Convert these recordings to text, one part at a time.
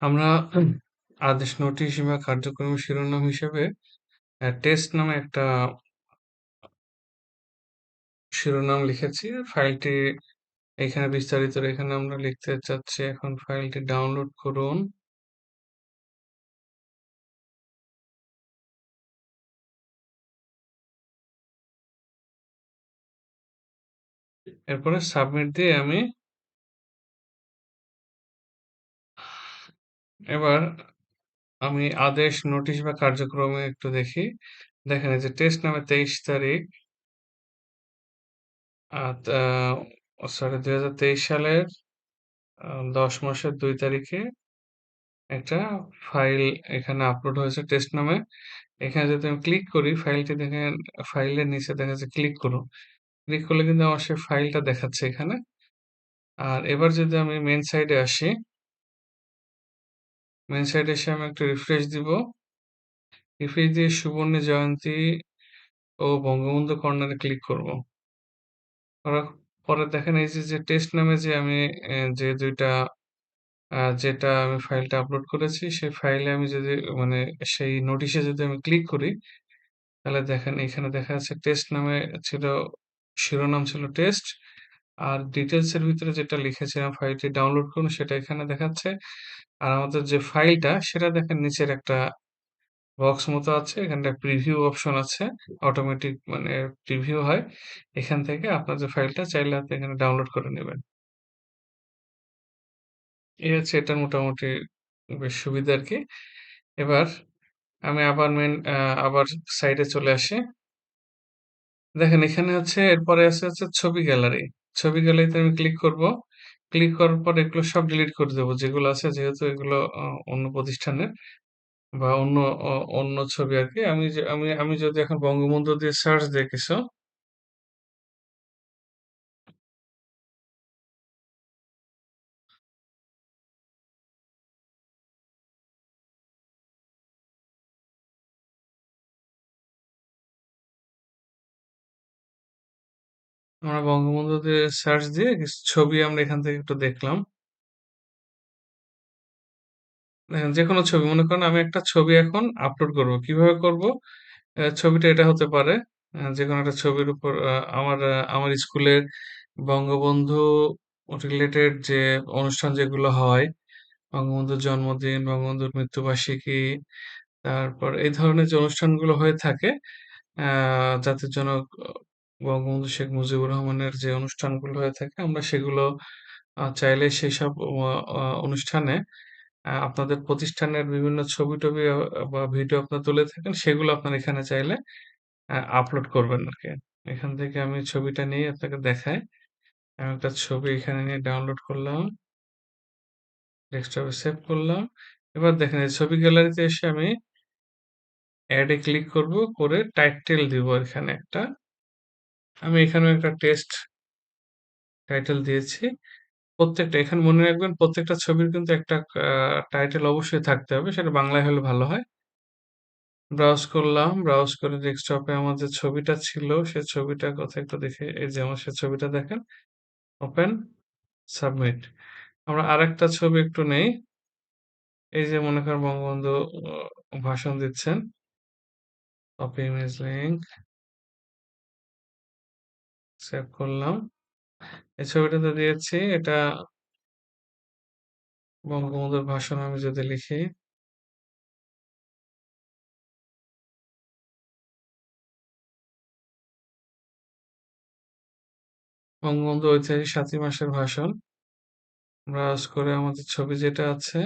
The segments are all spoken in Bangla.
আমরা আদেশ নোটিশ বা কার্যক্রমের শিরোনাম হিসেবে টেস্ট নামে একটা শিরোনাম লিখেছি। ফাইলটি এখানে বিস্তারিত এখানে আমরা লিখতে চাচ্ছি। এখন ফাইলটি ডাউনলোড করুন। এরপরে সাবমিট দিয়ে এবার আমি আদেশ নোটিশ বা কার্যক্রমে একটু দেখি। দেখেন এই যে টেস্ট নামে 23 তারিখ সরি 2023 সালের 10 মাসের 2 তারিখে একটা ফাইল এখানে আপলোড হয়েছে টেস্ট নামে। এখানে যদি আমি ক্লিক করি ফাইলটি দেখেন, ফাইলের নিচে দেখা যাচ্ছে ক্লিক করুন। ক্লিক করলে কিন্তু আমার সেই ফাইলটা দেখাচ্ছে এখানে। আর এবার যদি আমি মেইন সাইটে আসি, মেইন সাইটে এসে আমি একটু রিফ্রেশ দিব। রিফ্রেশ দিয়ে সুবর্ণ জয়ন্তী ও বঙ্গবন্ধু কর্নারে ক্লিক করব। করার পরে দেখেন এই যে টেস্ট নামে যে আমি যে ২ টা যেটা আমি ফাইলটা আপলোড করেছি সেই ফাইলে আমি যদি মানে সেই নোটিশে যদি আমি ক্লিক করি, তাহলে দেখেন এখানে দেখা যাচ্ছে টেস্ট নামে ছিল, শিরোনাম ছিল টেস্ট। আর ডিটেইলস এর ভিতরে যেটা লিখেছিলাম ফাইলটি ডাউনলোড করুন সেটা এখানে দেখাচ্ছে। আর আমাদের যে ফাইলটা সেটা দেখেন নিচের একটা বক্স মতো আছে। এখানটা প্রিভিউ অপশন আছে। অটোমেটিক মানে প্রিভিউ হয়। এখান থেকে আপনার যে ফাইলটা চাইলে আপনি এখানে ডাউনলোড করে নেবেন। এই হচ্ছে এটার মোটামুটি বেশ সুবিধা আরকি। এবার আমি আবার আবার সাইডে চলে আসি। দেখেন এখানে হচ্ছে এরপরে হচ্ছে ছবি গ্যালারি। ছবি গ্যালারিতে আমি ক্লিক করব। ক্লিক করার পর এগুলো সব ডিলিট করে দেব। যেগুলো আছে যেহেতু এগুলো অন্য প্রতিষ্ঠানের বা অন্য ছবি আরকি। আমি যদি এখন বঙ্গবন্ধু দিয়ে সার্চ দেই কিছু, আমরা বঙ্গবন্ধু দিয়ে সার্চ দিয়ে কিছু ছবি আমরা এখান থেকে একটু দেখলাম। দেখেন যেকোনো ছবি মনে করেন আমি একটা ছবি এখন আপলোড করব। কিভাবে করব? ছবিটা এটা হতে পারে। যেকোনো একটা ছবির উপর আমার স্কুলের বঙ্গবন্ধু রিলেটেড যে অনুষ্ঠান যেগুলো হয়, বঙ্গবন্ধুর জন্মদিন, বঙ্গবন্ধুর মৃত্যুবার্ষিকী, তারপর এই ধরনের যে অনুষ্ঠানগুলো হয়ে থাকে, আ জাতির জনক বঙ্গবন্ধু শেখ মুজিবুর রহমানের যে অনুষ্ঠানগুলো হয়ে থাকে, আমরা সেগুলো চাইলে সেসব অনুষ্ঠানে আপনাদের প্রতিষ্ঠানের বিভিন্ন ছবি-টবি বা ভিডিও আপনারা তুলে থাকেন, সেগুলো আপনারা এখানে চাইলে আপলোড করবেন আরকি। এখান থেকে আমি ছবিটা নিয়ে আপনাকে দেখাই। আমি একটা ছবি এখানে নিয়ে ডাউনলোড করলাম। ডেস্কটপে সেভ করলাম। এবার দেখেন এই ছবি গ্যালারিতে এসে আমি এড এ ক্লিক করব, করে টাইটেল দিব এখানে একটা। আমি এখানেও একটা টেস্ট টাইটেল দিয়েছি। প্রত্যেকটা এখানে মনে রাখবেন প্রত্যেকটা ছবির কিন্তু একটা টাইটেল অবশ্যই থাকতে হবে। সেটা বাংলায় হলে ভালো হয়। ব্রাউজ করলাম। ব্রাউজ করে ডেস্কটপে আমার যে ছবিটা ছিল, সে ছবিটার কথা একটু দেখে এই যে আমার সে ছবিটা দেখেন। Open, submit. আমরা আরেকটা ছবি একটু নেই। এই যে মনে করেন বঙ্গবন্ধু ভাষণ দিচ্ছেন। কপি ইমেজ লিংক, সেভ করলাম। এই ছবিটাতে দিয়েছি। এটা বঙ্গবন্ধুর ভাষণ আমি যদি লিখি, বঙ্গবন্ধু ঐতিহাসিক ৭ই মাসের ভাষণ। ব্রাউজ করে আমাদের ছবি যেটা আছে,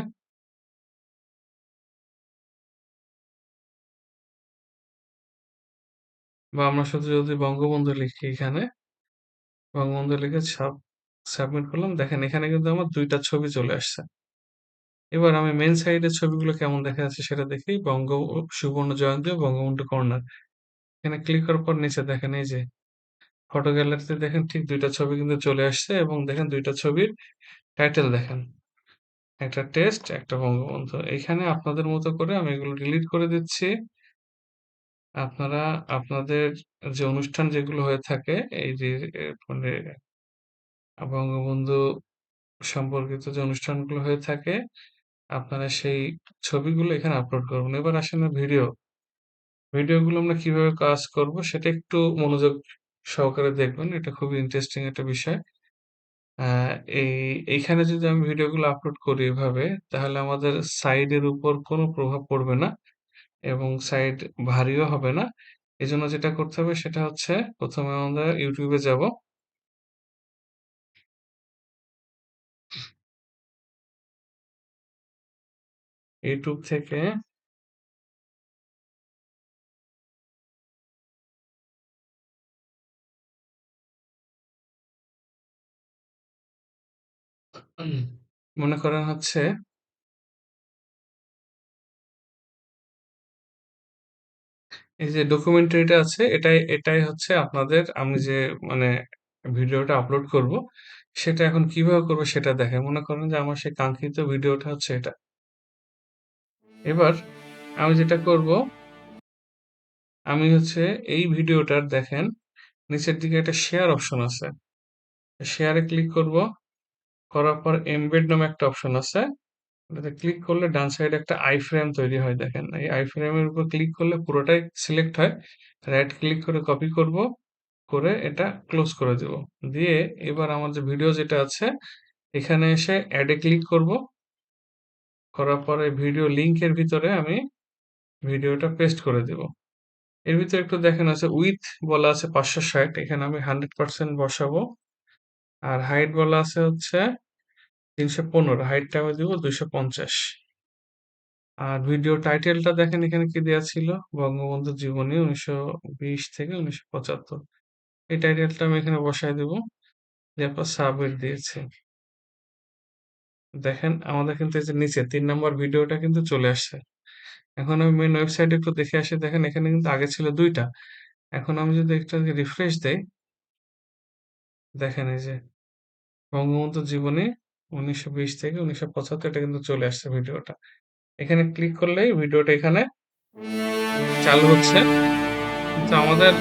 বা আমরা শুধু যদি বঙ্গবন্ধু লিখি এখানে, বঙ্গবন্ধু লিখে সাবমিট করলাম। দেখেন এখানে কিন্তু আমার ২ টা ছবি চলে আসছে। এবার আমি মেইন সাইডের ছবিগুলো কেমন দেখা যাচ্ছে সেটা দেখি। সুবর্ণ জয়ন্তী ও বঙ্গবন্ধু কর্নার। এখানে ক্লিক করার পর নিচে দেখেন এই যে ফটো গ্যালারিতে দেখেন ঠিক ২ টা ছবি কিন্তু চলে আসছে এবং দেখেন ২ টা ছবির টাইটেল দেখেন। একটা টেস্ট, একটা বঙ্গবন্ধু। এইখানে আপনাদের মতো করে আমি এগুলো ডিলিট করে দিচ্ছি। আপনারা আপনাদের যে অনুষ্ঠান যেগুলো হয়ে থাকে এই যে মানে বঙ্গবন্ধু সম্পর্কিত যে অনুষ্ঠানগুলো হয়ে থাকে আপনারা সেই ছবিগুলো এখানে আপলোড করবেন। এবার আসেন ভিডিও। ভিডিওগুলো আমরা কিভাবে কাজ করব সেটা একটু মনোযোগ সহকারে দেখবেন। এটা খুবই ইন্টারেস্টিং একটা বিষয়। আ এই এইখানে যদি আমি ভিডিওগুলো আপলোড করি এভাবে, তাহলে আমাদের সাইডের উপর কোনো প্রভাব পড়বে না এবং সাইড ভারীও হবে না। এজন্য যেটা করতে হবে সেটা হচ্ছে ১ম এ আমরা YouTube এ যাব। YouTube থেকে মনে করেন হচ্ছে এই যে ডকুমেন্টারিটা আছে এটাই হচ্ছে আপনাদের আমি যে মানে ভিডিওটা আপলোড করব, সেটা এখন কিভাবে করব সেটা দেখায়। মনে করেন যে আমার সেই কাঙ্ক্ষিত ভিডিওটা হচ্ছে এটা। এবার আমি যেটা করব, আমি হচ্ছে এই ভিডিওটার দেখেন নিচের দিকে একটা শেয়ার অপশন আছে। শেয়ারে ক্লিক করব। করার পর এমবেড নামে একটা অপশন আছে। এটাতে ক্লিক করলে ডান সাইডে একটা আই ফ্রেম তৈরি হয় দেখেন। এই আই ফ্রেমের উপর ক্লিক করলে পুরোটাই সিলেক্ট হয়। রাইট ক্লিক করে কপি করব। করে এটা ক্লোজ করে দেব। দিয়ে এবার আমার যে ভিডিও যেটা আছে এখানে এসে অ্যাড এ ক্লিক করব। করার পরে ভিডিও লিংকের ভিতরে আমি ভিডিওটা পেস্ট করে দেব। এর ভিতরে একটু দেখেন আছে উইথ বলা আছে ৫৬০, এখানে আমি 100% বসাবো। আর হাইট বলা আছে হচ্ছে ৩১৫, হাইটটা আমি দিব ২৫০। আর ভিডিও টাইটেলটা দেখেন এখানে কি দেয়া ছিল, বঙ্গবন্ধু জীবনী ১৯২০ থেকে ১৯৭৫। এই টাইটেলটা আমি এখানে বসায় দেব। দেওয়ার পর সাবমিট দিয়েছি। দেখেন আমাদের কিন্তু এই যে নিচে ৩ নাম্বার ভিডিওটা কিন্তু চলে আসছে। এখন আমি মেইন ওয়েবসাইটে একটু দেখে আসি, দেখেন এখানে কিন্তু আগে ছিল ২ টা। এখন আমি যদি এটাকে রিফ্রেশ দেই, দেখেন এই যে বঙ্গবন্ধু জীবনী ১৯২০ থেকে ১৯৭৫ এটা কিন্তু চলে আসছে ভিডিওটা। এখানে ক্লিক করলেই ভিডিওটা এখানে চালু হচ্ছে। কিন্তু আমাদের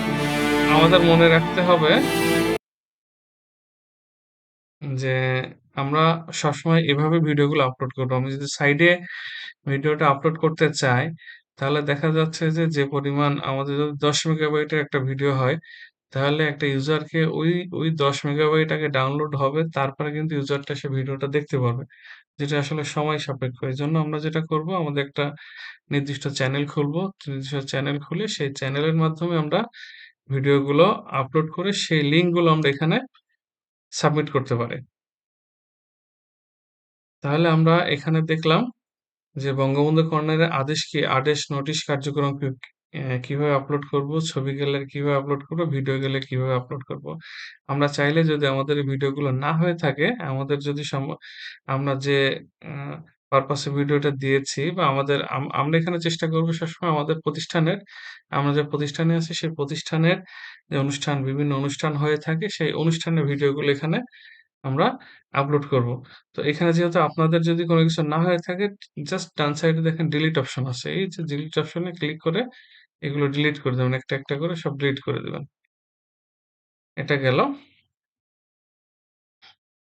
আমাদের মনে রাখতে হবে যে আমরা সবসময় এভাবে ভিডিওগুলো আপলোড করবো। আমি যদি সাইডে ভিডিওটা আপলোড করতে চাই, তাহলে দেখা যাচ্ছে যে, যে পরিমাণ আমাদের যদি ১০ মেগাবাইটের একটা ভিডিও হয়, তাহলে একটা ইউজারকে ওই ১০ মেগাবাইট আগে ডাউনলোড হবে, তারপরে কিন্তু ইউজারটা সে ভিডিওটা দেখতে পারবে। যেটা আসলে সময় সাপেক্ষ। এজন্য আমরা যেটা করব, আমাদের একটা নির্দিষ্ট চ্যানেল খুলবো। নির্দিষ্ট চ্যানেল খুলে সেই চ্যানেলের মাধ্যমে আমরা ভিডিওগুলো আপলোড করে সেই লিঙ্কগুলো আমরা এখানে সাবমিট করতে পারি। তাহলে আমরা এখানে দেখলাম যে বঙ্গবন্ধু কর্নারের আদেশ কি আদেশ নোটিশ কার্যক্রম কিভাবে আপলোড করব, ছবি গ্যালারি কিভাবে আপলোড করব, ভিডিও গ্যালারি কিভাবে আপলোড করব। আমরা চাইলে যদি আমাদের এই ভিডিওগুলো না হয়ে থাকে, আমাদের যদি আমরা যে পারপাসে ভিডিওটা দিয়েছি বা আমাদের আমরা এখানে চেষ্টা করব সবসময় আমাদের প্রতিষ্ঠানের, আমরা যে প্রতিষ্ঠানে আছি সেই প্রতিষ্ঠানের যে অনুষ্ঠান, বিভিন্ন অনুষ্ঠান হয়ে থাকে সেই অনুষ্ঠানের ভিডিওগুলো এখানে আমরা আপলোড করব। তো এখানে যেহেতু আপনাদের যদি কোনো কিছু না হয়ে থাকে, জাস্ট ডান সাইডে দেখেন ডিলিট অপশন আছে। এই যে ডিলিট অপশনে ক্লিক করে এগুলো ডিলিট করে দেবেন। একটা করে সব ডিলিট করে দিবেন। এটা গেল।